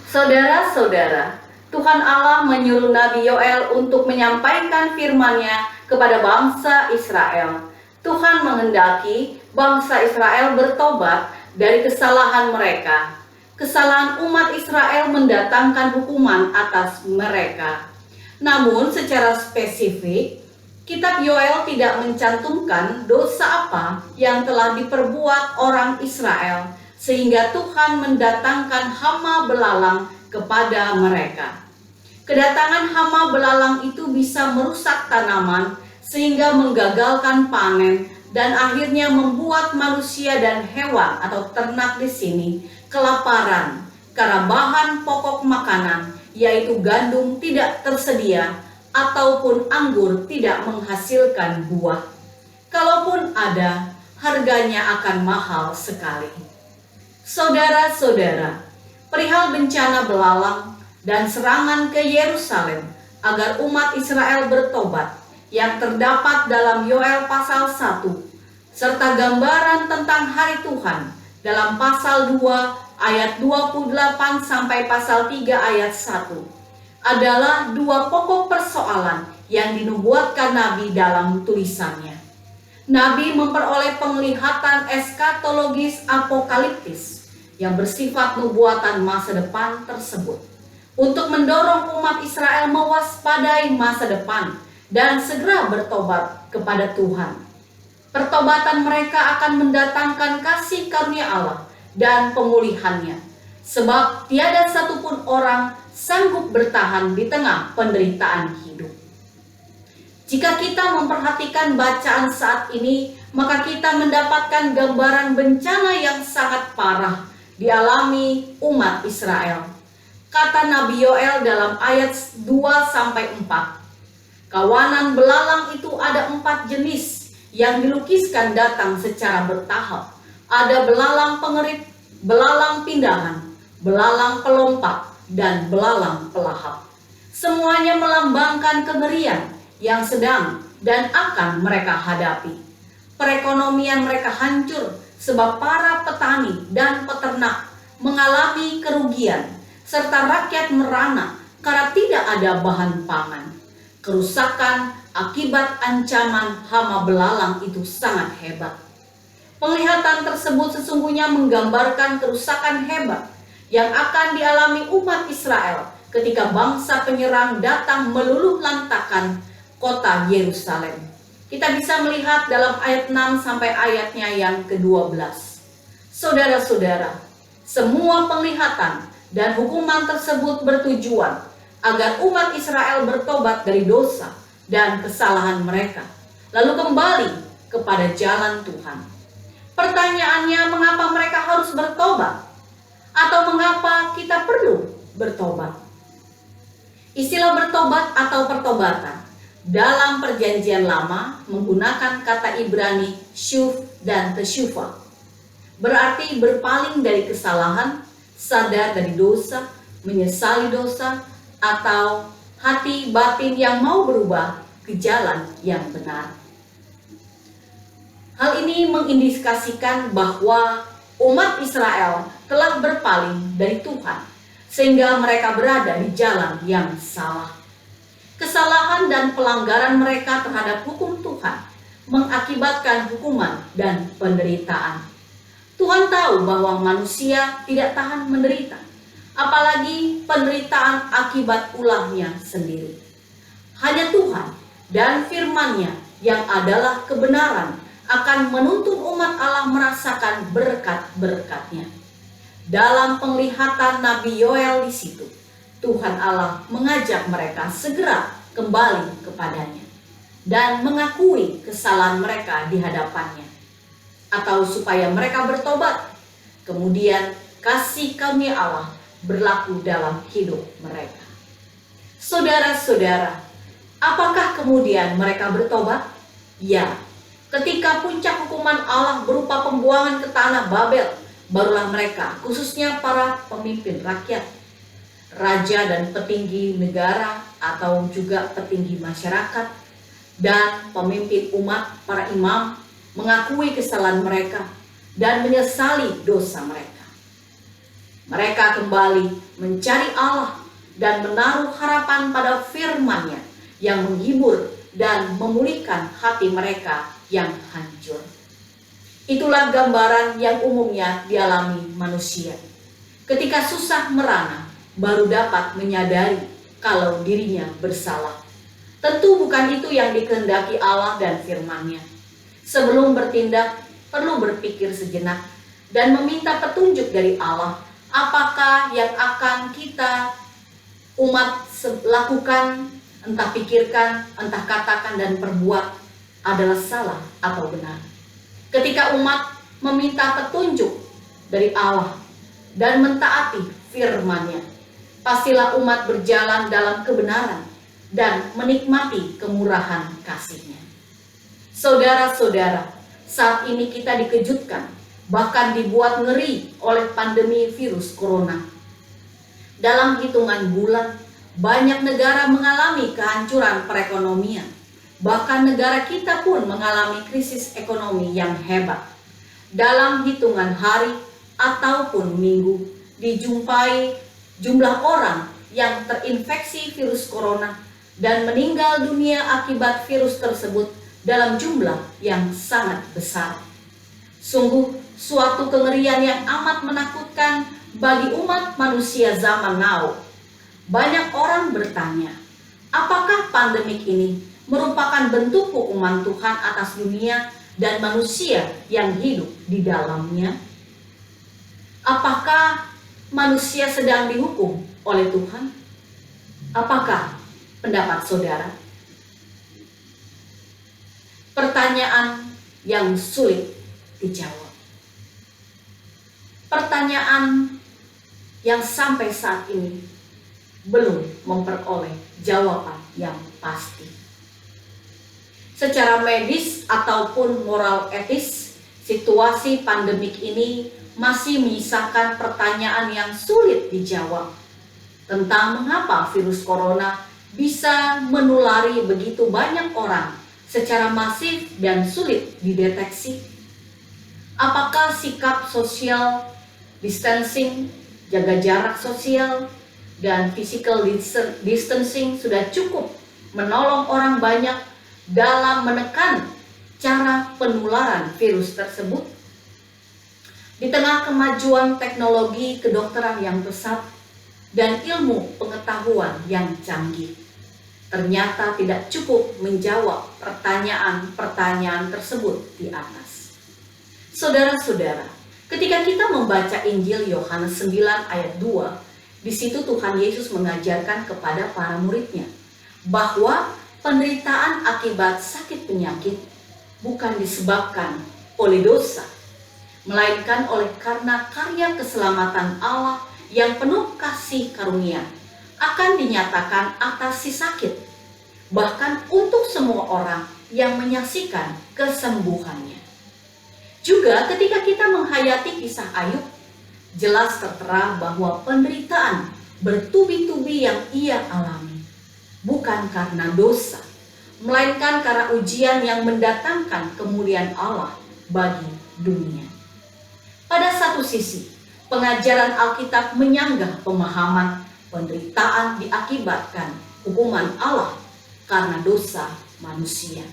Saudara-saudara, Tuhan Allah menyuruh Nabi Yoel untuk menyampaikan firman-Nya kepada bangsa Israel. Tuhan menghendaki bangsa Israel bertobat dari kesalahan mereka. Kesalahan umat Israel mendatangkan hukuman atas mereka. Namun secara spesifik, kitab Yoel tidak mencantumkan dosa apa yang telah diperbuat orang Israel, sehingga Tuhan mendatangkan hama belalang kepada mereka. Kedatangan hama belalang itu bisa merusak tanaman sehingga menggagalkan panen dan akhirnya membuat manusia dan hewan atau ternak di sini kelaparan karena bahan pokok makanan yaitu gandum tidak tersedia ataupun anggur tidak menghasilkan buah. Kalaupun ada, harganya akan mahal sekali. Saudara-saudara, perihal bencana belalang dan serangan ke Yerusalem agar umat Israel bertobat yang terdapat dalam Yoel pasal 1 serta gambaran tentang hari Tuhan dalam pasal 2 ayat 28 sampai pasal 3 ayat 1 adalah dua pokok persoalan yang dinubuatkan Nabi dalam tulisannya. Nabi memperoleh penglihatan eskatologis apokaliptis yang bersifat nubuatan masa depan tersebut untuk mendorong umat Israel mewaspadai masa depan dan segera bertobat kepada Tuhan. Pertobatan mereka akan mendatangkan kasih karunia Allah dan pemulihannya, sebab tiada satupun orang sanggup bertahan di tengah penderitaan hidup. Jika kita memperhatikan bacaan saat ini, maka kita mendapatkan gambaran bencana yang sangat parah dialami umat Israel. Kata Nabi Yoel dalam ayat 2-4, kawanan belalang itu ada 4 jenis yang dilukiskan datang secara bertahap. Ada belalang pengerit, belalang pindahan, belalang pelompat, dan belalang pelahap. Semuanya melambangkan kengerian yang sedang dan akan mereka hadapi. Perekonomian mereka hancur sebab para petani dan peternak mengalami kerugian, serta rakyat merana karena tidak ada bahan pangan. Kerusakan akibat ancaman hama belalang itu sangat hebat. Penglihatan tersebut sesungguhnya menggambarkan kerusakan hebat yang akan dialami umat Israel ketika bangsa penyerang datang meluluh lantakkan kota Yerusalem. Kita bisa melihat dalam ayat 6 sampai ayatnya yang ke-12. Saudara-saudara, semua penglihatan dan hukuman tersebut bertujuan agar umat Israel bertobat dari dosa dan kesalahan mereka, lalu kembali kepada jalan Tuhan. Pertanyaannya, mengapa mereka harus bertobat? Atau mengapa kita perlu bertobat? Istilah bertobat atau pertobatan dalam perjanjian lama menggunakan kata Ibrani syuf dan teshuva. Berarti berpaling dari kesalahan, sadar dari dosa, menyesali dosa, atau hati batin yang mau berubah ke jalan yang benar. Hal ini mengindikasikan bahwa umat Israel telah berpaling dari Tuhan, sehingga mereka berada di jalan yang salah. Kesalahan dan pelanggaran mereka terhadap hukum Tuhan mengakibatkan hukuman dan penderitaan. Tuhan tahu bahwa manusia tidak tahan menderita, apalagi penderitaan akibat ulahnya sendiri. Hanya Tuhan dan firman-Nya yang adalah kebenaran akan menuntun umat Allah merasakan berkat-berkat-Nya. Dalam penglihatan Nabi Yoel di situ, Tuhan Allah mengajak mereka segera kembali kepadanya dan mengakui kesalahan mereka di hadapannya, atau supaya mereka bertobat. Kemudian kasih karunia Allah berlaku dalam hidup mereka. Saudara-saudara, apakah kemudian mereka bertobat? Ya, ketika puncak hukuman Allah berupa pembuangan ke tanah Babel, barulah mereka, khususnya para pemimpin rakyat, raja dan petinggi negara atau juga petinggi masyarakat, dan pemimpin umat, para imam, mengakui kesalahan mereka dan menyesali dosa mereka. Mereka kembali mencari Allah dan menaruh harapan pada firman-Nya yang menghibur dan memulihkan hati mereka yang hancur. Itulah gambaran yang umumnya dialami manusia. Ketika susah merana, baru dapat menyadari kalau dirinya bersalah. Tentu bukan itu yang dikehendaki Allah dan firman-Nya. Sebelum bertindak, perlu berpikir sejenak dan meminta petunjuk dari Allah. Apakah yang akan kita umat lakukan, entah pikirkan, entah katakan dan perbuat adalah salah atau benar. Ketika umat meminta petunjuk dari Allah dan mentaati firman-Nya, pastilah umat berjalan dalam kebenaran dan menikmati kemurahan kasih-Nya. Saudara-saudara, saat ini kita dikejutkan, bahkan dibuat ngeri oleh pandemi virus corona. Dalam hitungan bulan, banyak negara mengalami kehancuran perekonomian. Bahkan negara kita pun mengalami krisis ekonomi yang hebat. Dalam hitungan hari ataupun minggu, dijumpai jumlah orang yang terinfeksi virus corona dan meninggal dunia akibat virus tersebut dalam jumlah yang sangat besar. Sungguh suatu kengerian yang amat menakutkan bagi umat manusia zaman now. Banyak orang bertanya, apakah pandemik ini merupakan bentuk hukuman Tuhan atas dunia dan manusia yang hidup di dalamnya? Apakah manusia sedang dihukum oleh Tuhan? Apakah pendapat saudara? Pertanyaan yang sulit dijawab. Pertanyaan yang sampai saat ini belum memperoleh jawaban yang pasti. Secara medis ataupun moral etis, situasi pandemik ini masih menyisakan pertanyaan yang sulit dijawab tentang mengapa virus corona bisa menulari begitu banyak orang secara masif dan sulit dideteksi. Apakah sikap social distancing, jaga jarak sosial, dan physical distancing sudah cukup menolong orang banyak dalam menekan cara penularan virus tersebut? Di tengah kemajuan teknologi kedokteran yang pesat dan ilmu pengetahuan yang canggih, ternyata tidak cukup menjawab pertanyaan-pertanyaan tersebut di atas. Saudara-saudara, ketika kita membaca Injil Yohanes 9 ayat 2, di situ Tuhan Yesus mengajarkan kepada para murid-Nya bahwa penderitaan akibat sakit penyakit bukan disebabkan oleh dosa, melainkan oleh karena karya keselamatan Allah yang penuh kasih karunia akan dinyatakan atas si sakit, bahkan untuk semua orang yang menyaksikan kesembuhannya. Juga ketika kita menghayati kisah Ayub, jelas tertera bahwa penderitaan bertubi-tubi yang ia alami bukan karena dosa, melainkan karena ujian yang mendatangkan kemuliaan Allah bagi dunia. Pada satu sisi, pengajaran Alkitab menyanggah pemahaman penderitaan diakibatkan hukuman Allah karena dosa manusia.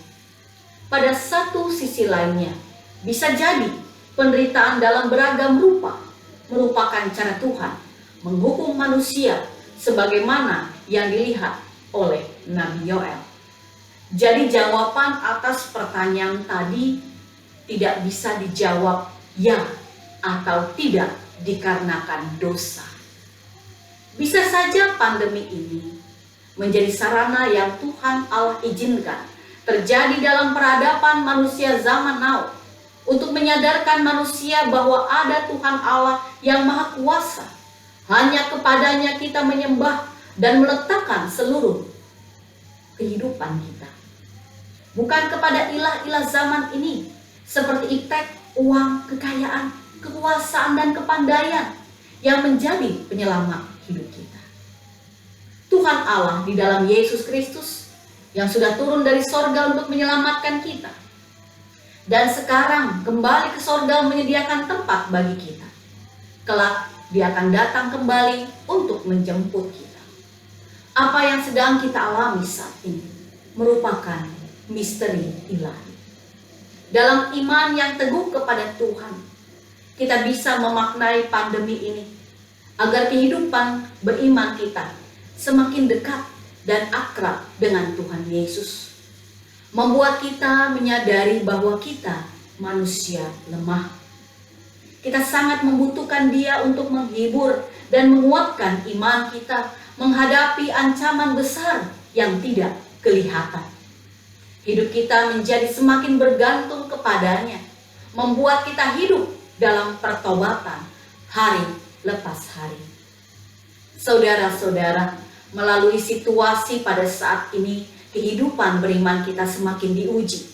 Pada satu sisi lainnya, bisa jadi penderitaan dalam beragam rupa merupakan cara Tuhan menghukum manusia sebagaimana yang dilihat oleh Nabi Yoel. Jadi jawaban atas pertanyaan tadi tidak bisa dijawab ya atau tidak dikarenakan dosa. Bisa saja pandemi ini menjadi sarana yang Tuhan Allah izinkan terjadi dalam peradaban manusia zaman now untuk menyadarkan manusia bahwa ada Tuhan Allah yang Maha Kuasa. Hanya kepadanya kita menyembah dan meletakkan seluruh kehidupan kita, bukan kepada ilah-ilah zaman ini seperti iptek, uang, kekayaan, kekuasaan, dan kepandaian yang menjadi penyelamat hidup kita. Tuhan Allah di dalam Yesus Kristus yang sudah turun dari sorga untuk menyelamatkan kita, dan sekarang kembali ke sorga menyediakan tempat bagi kita. Kelak Dia akan datang kembali untuk menjemput kita. Apa yang sedang kita alami saat ini merupakan misteri ilahi. Dalam iman yang teguh kepada Tuhan, kita bisa memaknai pandemi ini agar kehidupan beriman kita semakin dekat dan akrab dengan Tuhan Yesus. Membuat kita menyadari bahwa kita manusia lemah. Kita sangat membutuhkan Dia untuk menghibur dan menguatkan iman kita menghadapi ancaman besar yang tidak kelihatan. Hidup kita menjadi semakin bergantung kepadanya, membuat kita hidup dalam pertobatan hari lepas hari. Saudara-saudara, melalui situasi pada saat ini, kehidupan beriman kita semakin diuji,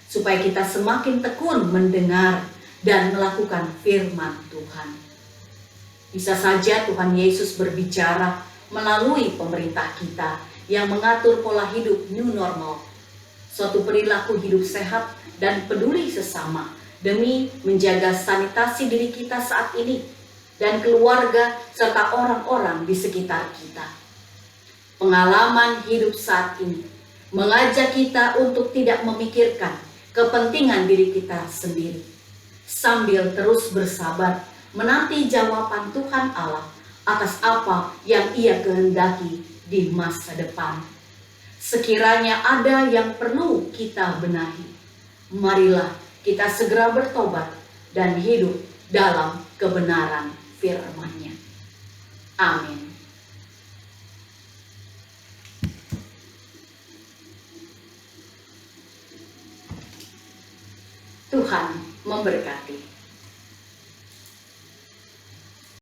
supaya kita semakin tekun mendengar dan melakukan firman Tuhan. Bisa saja Tuhan Yesus berbicara melalui pemerintah kita yang mengatur pola hidup new normal, suatu perilaku hidup sehat dan peduli sesama demi menjaga sanitasi diri kita saat ini dan keluarga serta orang-orang di sekitar kita. Pengalaman hidup saat ini mengajak kita untuk tidak memikirkan kepentingan diri kita sendiri, sambil terus bersabar menanti jawaban Tuhan Allah atas apa yang Ia kehendaki di masa depan. Sekiranya ada yang perlu kita benahi, marilah kita segera bertobat dan hidup dalam kebenaran firman-Nya. Amin. Tuhan memberkati.